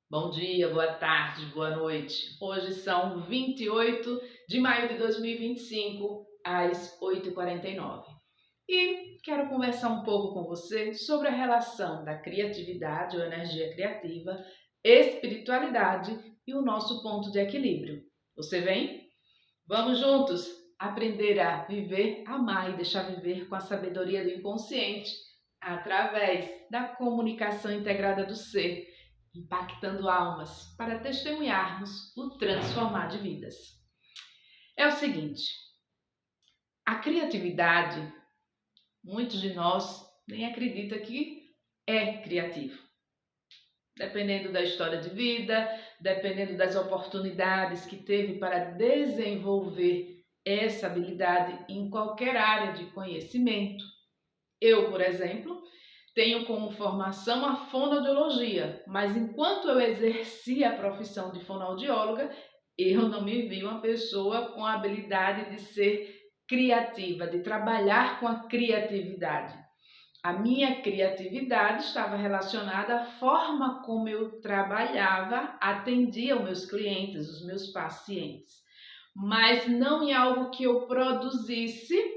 Bom dia, boa tarde, boa noite. Hoje são 28 de maio de 2025, às 8h49. E quero conversar um pouco com você sobre a relação da criatividade ou energia criativa, espiritualidade e o nosso ponto de equilíbrio. Você vem? Vamos juntos aprender a viver, amar e deixar viver com a sabedoria do inconsciente através da comunicação integrada do ser, impactando almas para testemunharmos o transformar de vidas. É o seguinte, a criatividade, muitos de nós nem acreditam que é criativo. Dependendo da história de vida, dependendo das oportunidades que teve para desenvolver essa habilidade em qualquer área de conhecimento. Eu, por exemplo, tenho como formação a fonoaudiologia, mas enquanto eu exercia a profissão de fonoaudióloga, eu não me vi uma pessoa com a habilidade de ser criativa, de trabalhar com a criatividade. A minha criatividade estava relacionada à forma como eu trabalhava, atendia os meus clientes, os meus pacientes, mas não em algo que eu produzisse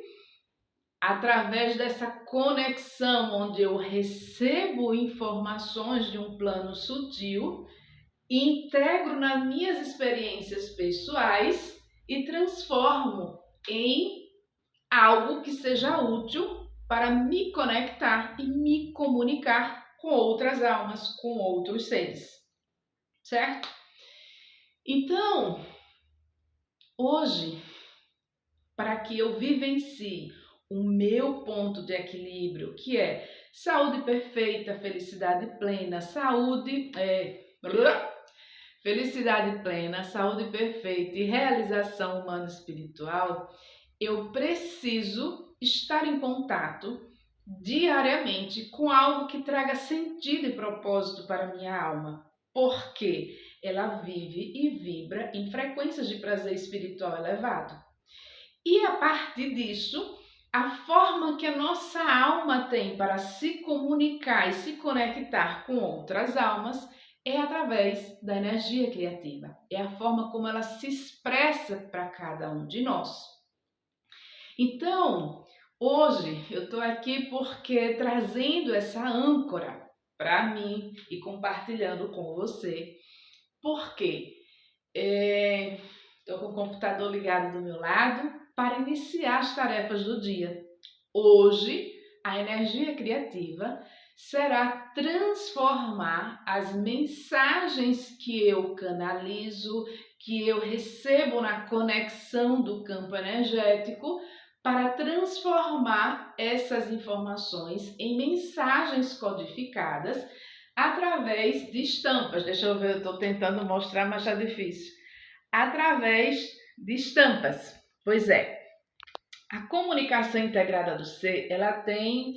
através dessa conexão onde eu recebo informações de um plano sutil, integro nas minhas experiências pessoais e transformo em algo que seja útil para me conectar e me comunicar com outras almas, com outros seres, certo? Então, hoje, para que eu vivencie o meu ponto de equilíbrio, que é saúde perfeita, felicidade plena, felicidade plena, saúde perfeita e realização humana e espiritual, eu preciso estar em contato diariamente com algo que traga sentido e propósito para a minha alma, porque ela vive e vibra em frequências de prazer espiritual elevado. E a partir disso, a forma que a nossa alma tem para se comunicar e se conectar com outras almas é através da energia criativa. É a forma como ela se expressa para cada um de nós. Então, hoje eu estou aqui porque trazendo essa âncora para mim e compartilhando com você, porque estou com o computador ligado do meu lado para iniciar as tarefas do dia. Hoje, a energia criativa será transformar as mensagens que eu canalizo, que eu recebo na conexão do campo energético, para transformar essas informações em mensagens codificadas através de estampas. Deixa eu ver, eu estou tentando mostrar, mas está difícil. Através de estampas. Pois é, a comunicação integrada do ser, ela tem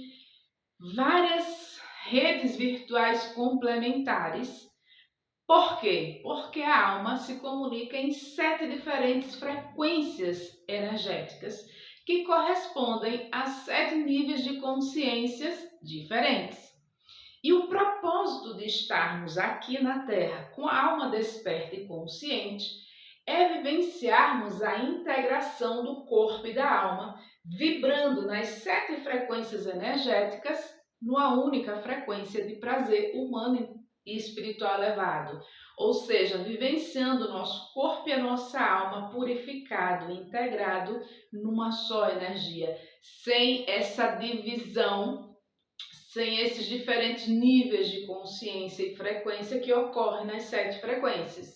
várias redes virtuais complementares. Por quê? Porque a alma se comunica em 7 diferentes frequências energéticas que correspondem a 7 níveis de consciências diferentes. E o propósito de estarmos aqui na Terra com a alma desperta e consciente é vivenciarmos a integração do corpo e da alma, vibrando nas 7 frequências energéticas, numa única frequência de prazer humano e espiritual elevado. Ou seja, vivenciando o nosso corpo e a nossa alma purificado, integrado numa só energia, sem essa divisão, sem esses diferentes níveis de consciência e frequência que ocorrem nas 7 frequências,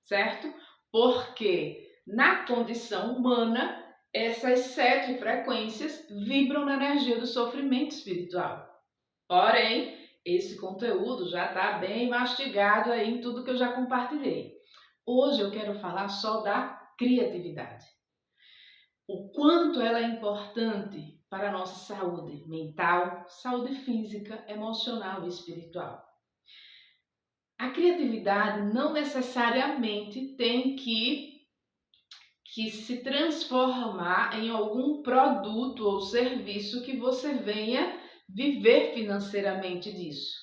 certo? Porque na condição humana, essas 7 frequências vibram na energia do sofrimento espiritual. Porém, esse conteúdo já está bem mastigado aí em tudo que eu já compartilhei. Hoje eu quero falar só da criatividade. O quanto ela é importante para a nossa saúde mental, saúde física, emocional e espiritual. A criatividade não necessariamente tem que se transformar em algum produto ou serviço que você venha viver financeiramente disso.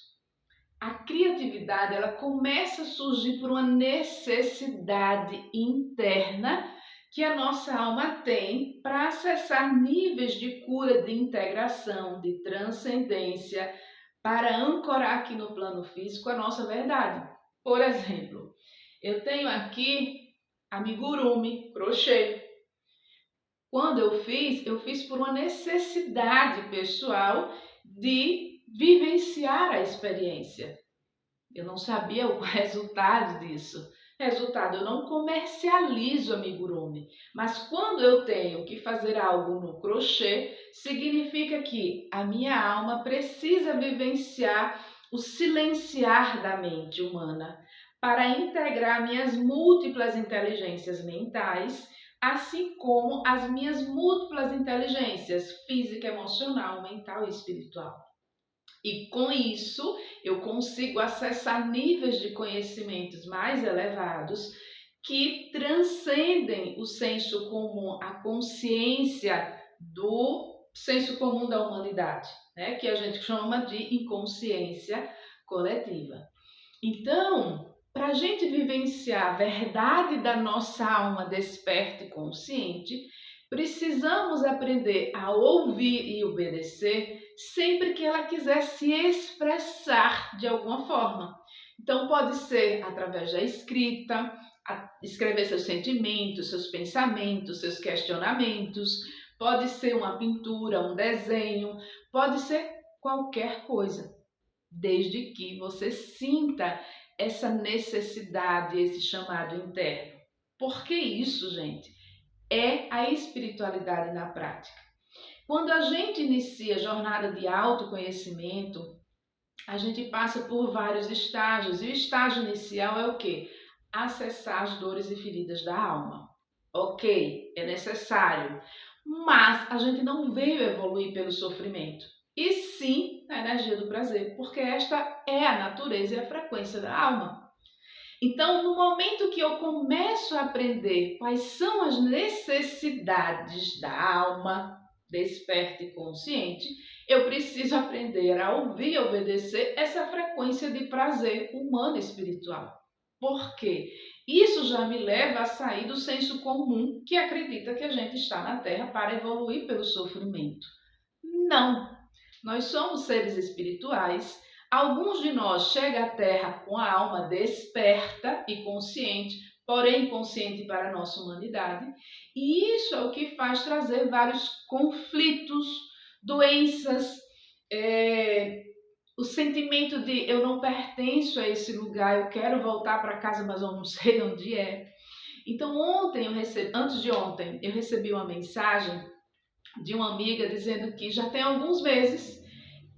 A criatividade, ela começa a surgir por uma necessidade interna que a nossa alma tem para acessar níveis de cura, de integração, de transcendência, para ancorar aqui no plano físico a nossa verdade. Por exemplo, eu tenho aqui amigurumi, crochê. Quando eu fiz por uma necessidade pessoal de vivenciar a experiência. Eu não sabia o resultado disso. Resultado, eu não comercializo amigurumi, mas quando eu tenho que fazer algo no crochê, significa que a minha alma precisa vivenciar o silenciar da mente humana para integrar minhas múltiplas inteligências mentais, assim como as minhas múltiplas inteligências física, emocional, mental e espiritual. E com isso, eu consigo acessar níveis de conhecimentos mais elevados que transcendem o senso comum, a consciência do senso comum da humanidade, né? Que a gente chama de inconsciência coletiva. Então, para a gente vivenciar a verdade da nossa alma desperta e consciente, precisamos aprender a ouvir e obedecer sempre que ela quiser se expressar de alguma forma. Então, pode ser através da escrita, escrever seus sentimentos, seus pensamentos, seus questionamentos, pode ser uma pintura, um desenho, pode ser qualquer coisa, desde que você sinta essa necessidade, esse chamado interno. Por que isso, gente? É a espiritualidade na prática. Quando a gente inicia a jornada de autoconhecimento, a gente passa por vários estágios. E o estágio inicial é o quê? Acessar as dores e feridas da alma. Ok, é necessário. Mas a gente não veio evoluir pelo sofrimento. E sim na energia do prazer, porque esta é a natureza e a frequência da alma. Então, no momento que eu começo a aprender quais são as necessidades da alma desperta e consciente, eu preciso aprender a ouvir e obedecer essa frequência de prazer humano e espiritual. Por quê? Isso já me leva a sair do senso comum que acredita que a gente está na Terra para evoluir pelo sofrimento. Não! Nós somos seres espirituais. Alguns de nós chegam à Terra com a alma desperta e consciente, porém inconsciente para a nossa humanidade. E isso é o que faz trazer vários conflitos, doenças, o sentimento de eu não pertenço a esse lugar, eu quero voltar para casa, mas eu não sei onde é. Então antes de ontem, eu recebi uma mensagem de uma amiga dizendo que já tem alguns meses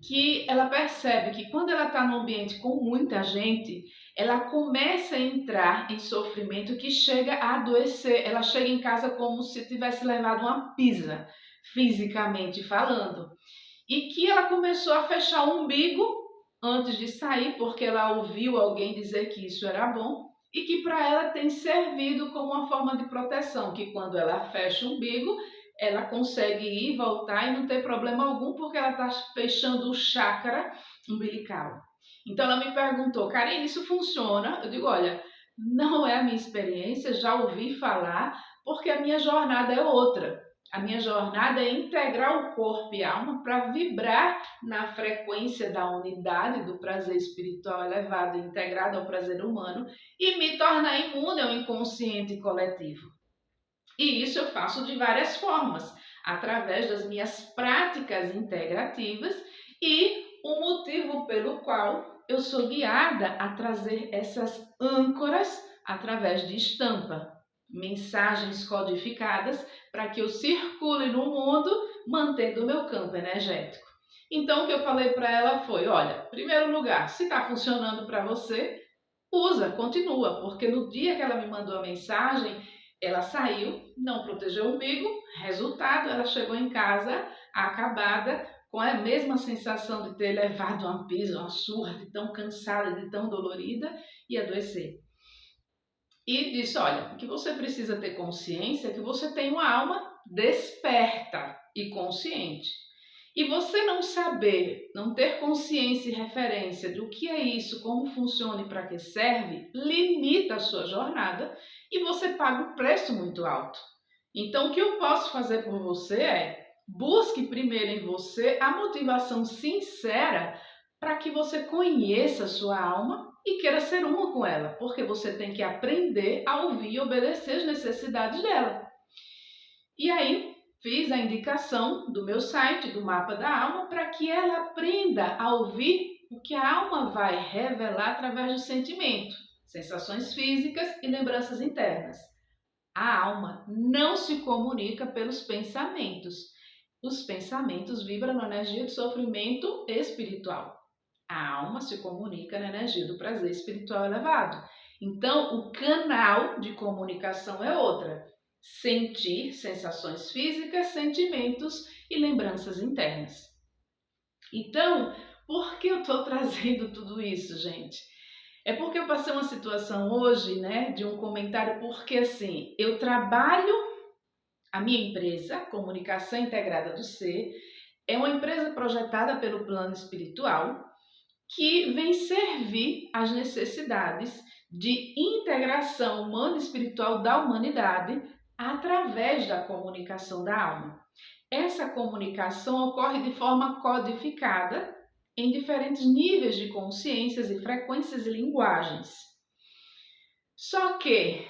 que ela percebe que quando ela está num ambiente com muita gente, ela começa a entrar em sofrimento que chega a adoecer. Ela chega em casa como se tivesse levado uma pisa, fisicamente falando. E que ela começou a fechar o umbigo antes de sair, porque ela ouviu alguém dizer que isso era bom, e que para ela tem servido como uma forma de proteção, que quando ela fecha o umbigo, ela consegue ir e voltar e não ter problema algum, porque ela está fechando o chakra umbilical. Então ela me perguntou, Karine, isso funciona? Eu digo, olha, não é a minha experiência, já ouvi falar, porque a minha jornada é outra. A minha jornada é integrar o corpo e a alma para vibrar na frequência da unidade do prazer espiritual elevado, integrado ao prazer humano, e me tornar imune ao inconsciente coletivo. E isso eu faço de várias formas, através das minhas práticas integrativas e o motivo pelo qual eu sou guiada a trazer essas âncoras através de estampa, mensagens codificadas para que eu circule no mundo mantendo o meu campo energético. Então o que eu falei para ela foi, olha, em primeiro lugar, se está funcionando para você, usa, continua, porque no dia que ela me mandou a mensagem, ela saiu, não protegeu o umbigo, resultado, ela chegou em casa acabada, com a mesma sensação de ter levado uma pisa, uma surra, de tão cansada, de tão dolorida e adoecer. E disse, olha, o que você precisa ter consciência é que você tem uma alma desperta e consciente. E você não saber, não ter consciência e referência do que é isso, como funciona e para que serve, limita a sua jornada e você paga um preço muito alto. Então, o que eu posso fazer por você é busque primeiro em você a motivação sincera para que você conheça a sua alma e queira ser uma com ela, porque você tem que aprender a ouvir e obedecer as necessidades dela. E aí, fiz a indicação do meu site, do Mapa da Alma, para que ela aprenda a ouvir o que a alma vai revelar através do sentimento, sensações físicas e lembranças internas. A alma não se comunica pelos pensamentos. Os pensamentos vibram na energia de sofrimento espiritual. A alma se comunica na energia do prazer espiritual elevado. Então, o canal de comunicação é outra. Sentir sensações físicas, sentimentos e lembranças internas. Então, por que eu estou trazendo tudo isso, gente? É porque eu passei uma situação hoje, de um comentário, porque assim, eu trabalho, a minha empresa, Comunicação Integrada do Ser, é uma empresa projetada pelo plano espiritual que vem servir às necessidades de integração humana e espiritual da humanidade através da comunicação da alma. Essa comunicação ocorre de forma codificada em diferentes níveis de consciências e frequências e linguagens. Só que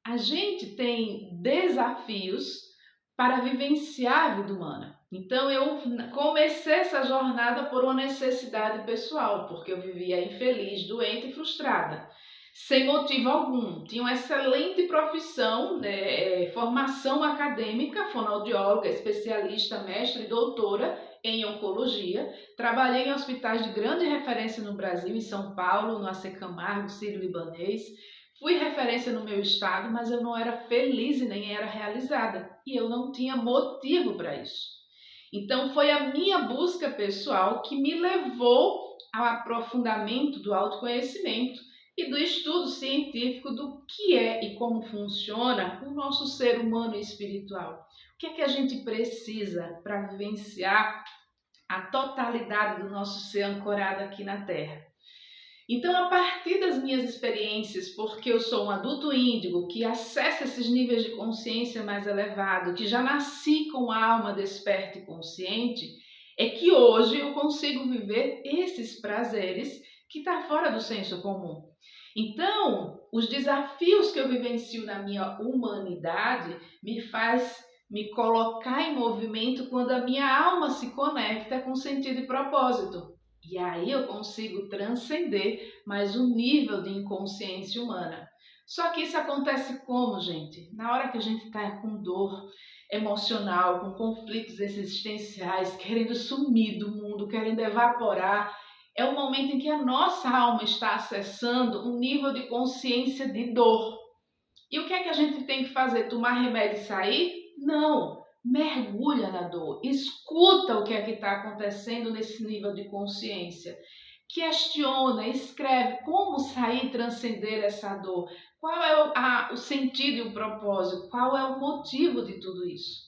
a gente tem desafios para vivenciar a vida humana. Então eu comecei essa jornada por uma necessidade pessoal, porque eu vivia infeliz, doente e frustrada, sem motivo algum. Tinha uma excelente profissão, formação acadêmica, fonoaudióloga, especialista, mestre e doutora em oncologia. Trabalhei em hospitais de grande referência no Brasil, em São Paulo, no AC Camargo, Sírio-Libanês. Fui referência no meu estado, mas eu não era feliz e nem era realizada. E eu não tinha motivo para isso. Então foi a minha busca pessoal que me levou ao aprofundamento do autoconhecimento e do estudo científico do que é e como funciona o nosso ser humano e espiritual. O que é que a gente precisa para vivenciar a totalidade do nosso ser ancorado aqui na Terra? Então, a partir das minhas experiências, porque eu sou um adulto índigo que acessa esses níveis de consciência mais elevado, que já nasci com a alma desperta e consciente, é que hoje eu consigo viver esses prazeres que estão fora do senso comum. Então, os desafios que eu vivencio na minha humanidade me faz me colocar em movimento quando a minha alma se conecta com sentido e propósito. E aí eu consigo transcender mais um nível de inconsciência humana. Só que isso acontece como, gente? Na hora que a gente está com dor emocional, com conflitos existenciais, querendo sumir do mundo, querendo evaporar, é o momento em que a nossa alma está acessando um nível de consciência de dor. E o que é que a gente tem que fazer? Tomar remédio e sair? Não! Mergulha na dor, escuta o que é que está acontecendo nesse nível de consciência, questiona, escreve como sair e transcender essa dor, qual é o sentido e o propósito, qual é o motivo de tudo isso.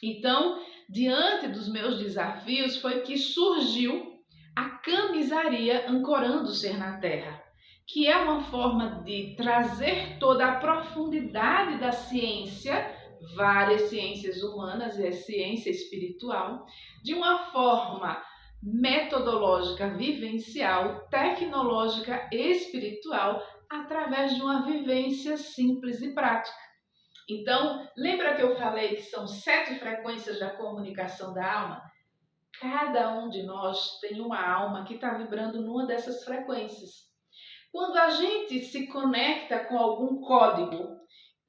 Então, diante dos meus desafios foi que surgiu a camisaria Ancorando o Ser na Terra, que é uma forma de trazer toda a profundidade da ciência, várias ciências humanas e a ciência espiritual, de uma forma metodológica, vivencial, tecnológica e espiritual, através de uma vivência simples e prática. Então, lembra que eu falei que são 7 frequências da comunicação da alma? Cada um de nós tem uma alma que está vibrando numa dessas frequências. Quando a gente se conecta com algum código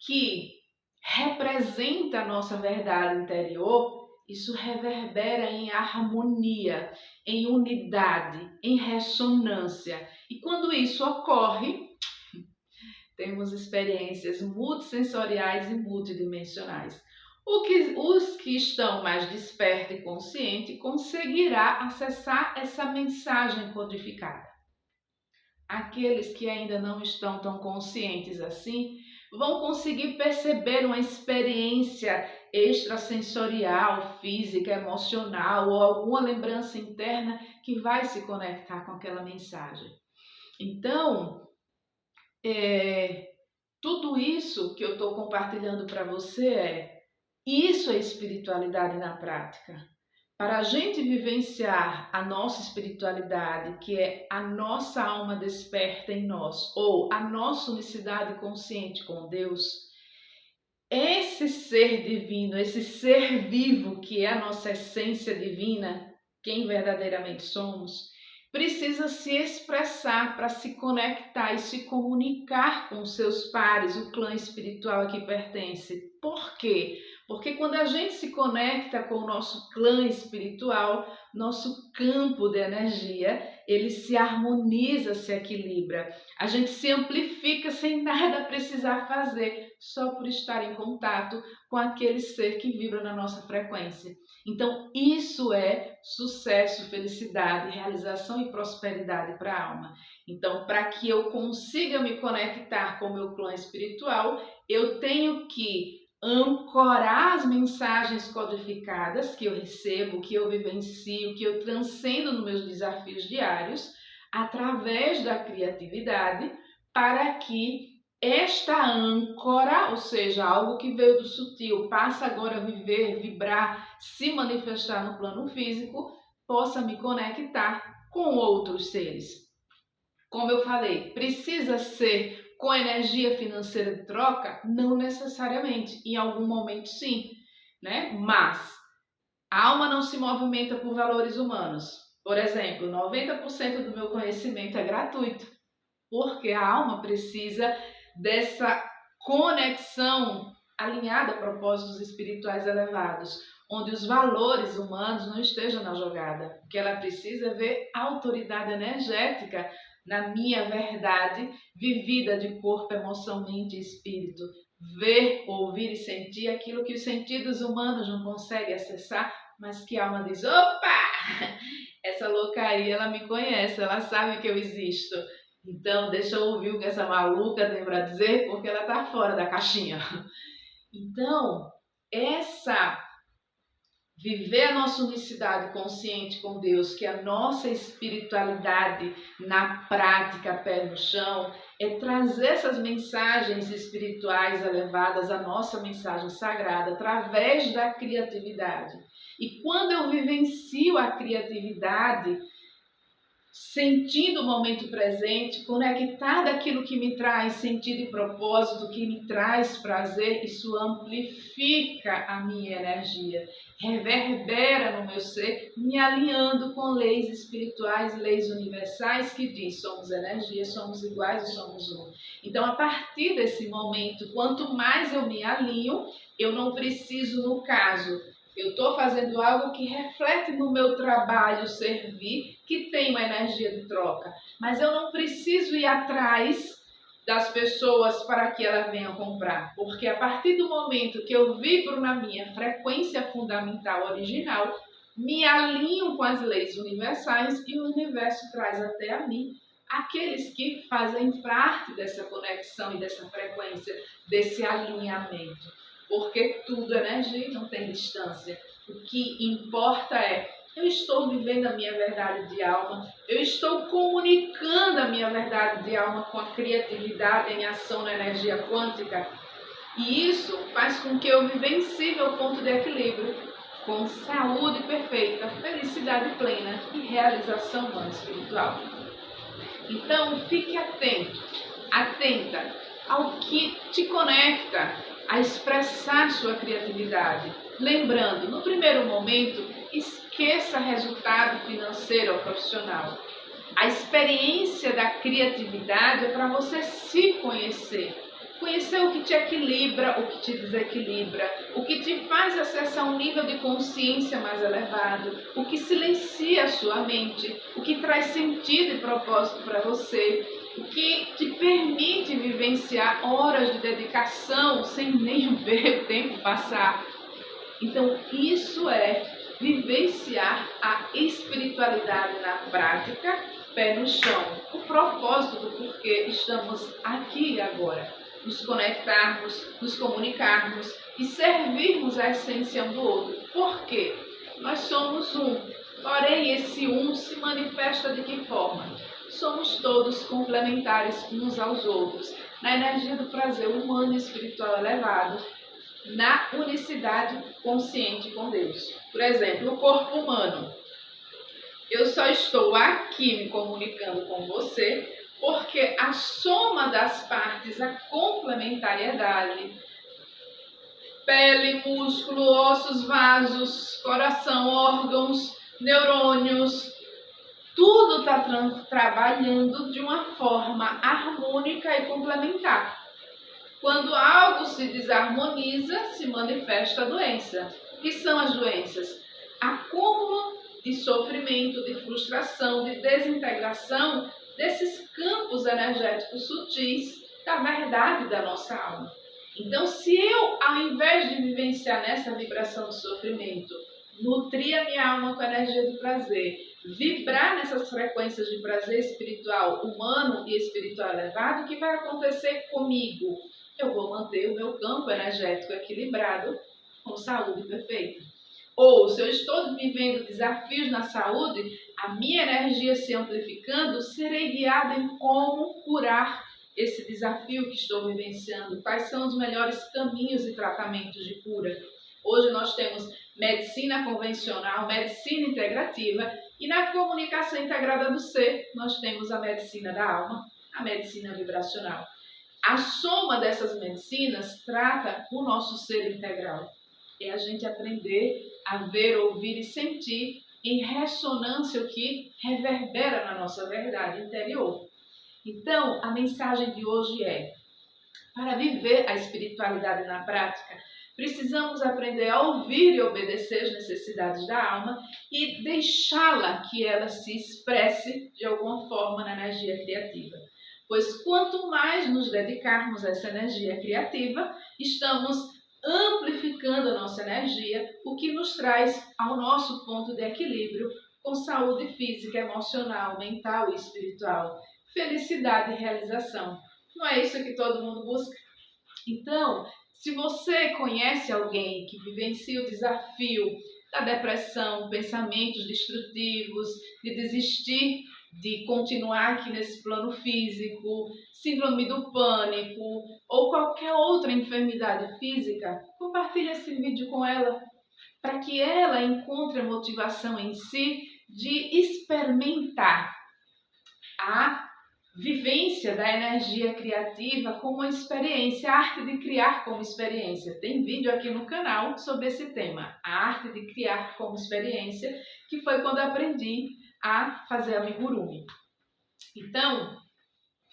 que representa a nossa verdade interior, isso reverbera em harmonia, em unidade, em ressonância. E quando isso ocorre, temos experiências multissensoriais e multidimensionais. Os que estão mais despertos e conscientes conseguirá acessar essa mensagem codificada. Aqueles que ainda não estão tão conscientes assim, vão conseguir perceber uma experiência extrasensorial, física, emocional ou alguma lembrança interna que vai se conectar com aquela mensagem. Então, tudo isso que eu estou compartilhando para você isso é espiritualidade na prática. Para a gente vivenciar a nossa espiritualidade, que é a nossa alma desperta em nós, ou a nossa unicidade consciente com Deus, esse ser divino, esse ser vivo que é a nossa essência divina, quem verdadeiramente somos, precisa se expressar para se conectar e se comunicar com seus pares, o clã espiritual a que pertence. Por quê? Porque quando a gente se conecta com o nosso clã espiritual, nosso campo de energia, ele se harmoniza, se equilibra. A gente se amplifica sem nada precisar fazer, só por estar em contato com aquele ser que vibra na nossa frequência. Então, isso é sucesso, felicidade, realização e prosperidade para a alma. Então, para que eu consiga me conectar com o meu clã espiritual, eu tenho que ancorar as mensagens codificadas que eu recebo, que eu vivencio, que eu transcendo nos meus desafios diários, através da criatividade, para que esta âncora, ou seja, algo que veio do sutil, passa agora a viver, vibrar, se manifestar no plano físico, possa me conectar com outros seres. Como eu falei, precisa ser com energia financeira de troca? Não necessariamente, em algum momento sim, né? Mas a alma não se movimenta por valores humanos. Por exemplo, 90% do meu conhecimento é gratuito, porque a alma precisa dessa conexão alinhada a propósitos espirituais elevados, onde os valores humanos não estejam na jogada. O que ela precisa é ver autoridade energética na minha verdade, vivida de corpo, emoção, mente e espírito. Ver, ouvir e sentir aquilo que os sentidos humanos não conseguem acessar, mas que a alma diz, opa, essa loucaria ela me conhece, ela sabe que eu existo. Então, deixa eu ouvir o que essa maluca tem para dizer, porque ela está fora da caixinha. Então, viver a nossa unicidade consciente com Deus, que é a nossa espiritualidade na prática, pé no chão, é trazer essas mensagens espirituais elevadas, a nossa mensagem sagrada, através da criatividade. E quando eu vivencio a criatividade, sentindo o momento presente, conectada àquilo que me traz sentido e propósito, que me traz prazer, isso amplifica a minha energia, reverbera no meu ser, me alinhando com leis espirituais, leis universais que diz, somos energia, somos iguais e somos um. Então, a partir desse momento, quanto mais eu me alinho, eu não preciso, no caso, eu estou fazendo algo que reflete no meu trabalho servir, que tem uma energia de troca. Mas eu não preciso ir atrás das pessoas para que elas venham comprar. Porque a partir do momento que eu vibro na minha frequência fundamental original, me alinho com as leis universais e o universo traz até a mim aqueles que fazem parte dessa conexão e dessa frequência, desse alinhamento. Porque tudo é energia, não tem distância. O que importa é, eu estou vivendo a minha verdade de alma, eu estou comunicando a minha verdade de alma com a criatividade em ação na energia quântica. E isso faz com que eu vivencie meu ponto de equilíbrio, com saúde perfeita, felicidade plena e realização humana espiritual. Então, fique atento, atenta ao que te conecta a expressar sua criatividade. Lembrando, no primeiro momento, esqueça resultado financeiro ou profissional. A experiência da criatividade é para você se conhecer. Conhecer o que te equilibra, o que te desequilibra, o que te faz acessar um nível de consciência mais elevado, o que silencia a sua mente, o que traz sentido e propósito para você, o que te permite vivenciar horas de dedicação sem nem ver o tempo passar. Então, isso é vivenciar a espiritualidade na prática, pé no chão, o propósito do porquê estamos aqui e agora. nos conectarmos, nos comunicarmos e servirmos a essência um do outro. Por quê? Nós somos um, porém esse um se manifesta de que forma? Somos todos complementares uns aos outros, na energia do prazer humano e espiritual elevado, na unicidade consciente com Deus. Por exemplo, o corpo humano. Eu só estou aqui me comunicando com você porque a soma das partes, a complementariedade, pele, músculo, ossos, vasos, coração, órgãos, neurônios, tudo está trabalhando de uma forma harmônica e complementar. Quando algo se desarmoniza, se manifesta a doença. O que são as doenças? Acúmulo de sofrimento, de frustração, de desintegração desses campos energéticos sutis da verdade da nossa alma. Então, se eu, ao invés de vivenciar nessa vibração de sofrimento, nutrir a minha alma com a energia do prazer, vibrar nessas frequências de prazer espiritual, humano e espiritual elevado, o que vai acontecer comigo? Eu vou manter o meu campo energético equilibrado com saúde perfeita. Ou, se eu estou vivendo desafios na saúde, a minha energia se amplificando, serei guiada em como curar esse desafio que estou vivenciando. Quais são os melhores caminhos e tratamentos de cura? Hoje nós temos medicina convencional, medicina integrativa e na comunicação integrada do ser nós temos a medicina da alma, a medicina vibracional. A soma dessas medicinas trata o nosso ser integral. É a gente aprender a ver, ouvir e sentir em ressonância o que reverbera na nossa verdade interior. Então, a mensagem de hoje é: para viver a espiritualidade na prática, precisamos aprender a ouvir e obedecer as necessidades da alma e deixá-la que ela se expresse de alguma forma na energia criativa. Pois quanto mais nos dedicarmos a essa energia criativa, estamos amplificando a nossa energia, o que nos traz ao nosso ponto de equilíbrio com saúde física, emocional, mental e espiritual, felicidade e realização. Não é isso que todo mundo busca? Então, se você conhece alguém que vivencia o desafio da depressão, pensamentos destrutivos, de desistir de continuar aqui nesse plano físico, síndrome do pânico ou qualquer outra enfermidade física, compartilhe esse vídeo com ela para que ela encontre a motivação em si de experimentar a vivência da energia criativa como uma experiência, a arte de criar como experiência. Tem vídeo aqui no canal sobre esse tema, a arte de criar como experiência, que foi quando aprendi a fazer amigurumi. Então,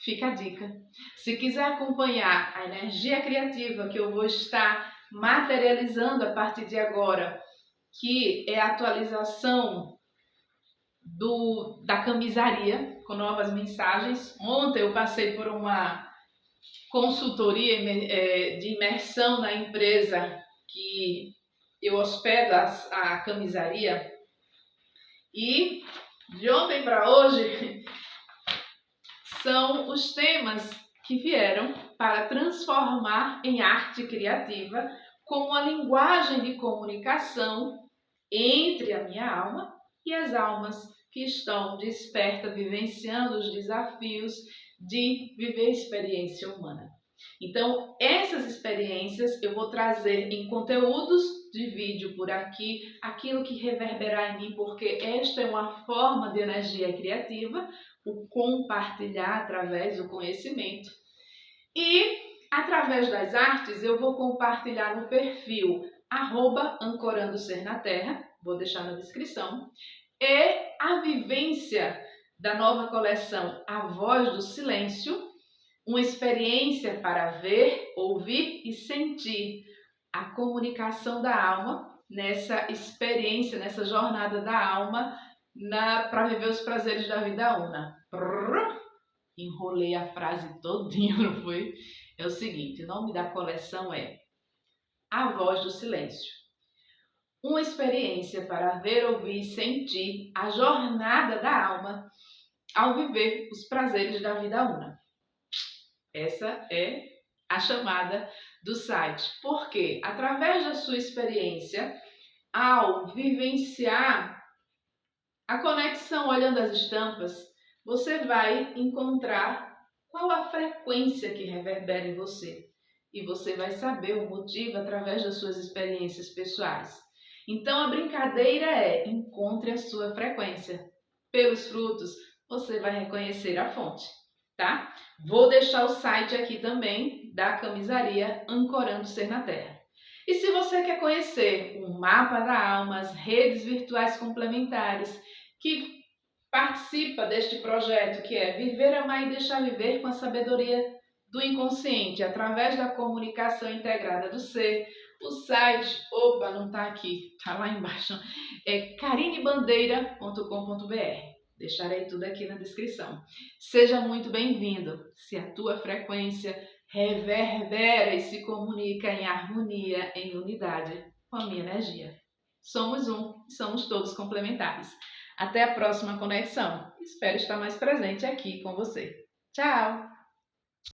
fica a dica. Se quiser acompanhar a energia criativa que eu vou estar materializando a partir de agora, que é a atualização da camisaria com novas mensagens. Ontem eu passei por uma consultoria de imersão na empresa que eu hospedo a camisaria e de ontem para hoje são os temas que vieram para transformar em arte criativa como uma linguagem de comunicação entre a minha alma e as almas que estão despertas, vivenciando os desafios de viver a experiência humana. Então, essas experiências eu vou trazer em conteúdos de vídeo por aqui, aquilo que reverberar em mim, porque esta é uma forma de energia criativa, o compartilhar através do conhecimento. E, através das artes, eu vou compartilhar no perfil @ancorando ser na terra, vou deixar na descrição, e a vivência da nova coleção A Voz do Silêncio, uma experiência para ver, ouvir e sentir a comunicação da alma nessa experiência, nessa jornada da alma para viver os prazeres da vida una. Enrolei a frase todinha, não foi? É o seguinte, o nome da coleção é A Voz do Silêncio. Uma experiência para ver, ouvir e sentir a jornada da alma ao viver os prazeres da vida una. Essa é a chamada do site. Porque através da sua experiência, ao vivenciar a conexão olhando as estampas, você vai encontrar qual a frequência que reverbera em você. E você vai saber o motivo através das suas experiências pessoais. Então a brincadeira é: encontre a sua frequência. Pelos frutos, você vai reconhecer a fonte, tá? Vou deixar o site aqui também da camisaria Ancorando Ser na Terra. E se você quer conhecer o Mapa da Alma, as redes virtuais complementares que participa deste projeto, que é Viver, Amar e Deixar Viver com a sabedoria do inconsciente, através da comunicação integrada do ser, o site, não está aqui, está lá embaixo, é carinebandeira.com.br. Deixarei tudo aqui na descrição. Seja muito bem-vindo. Se a tua frequência reverbera e se comunica em harmonia, em unidade com a minha energia. Somos somos todos complementares. Até a próxima conexão. Espero estar mais presente aqui com você. Tchau!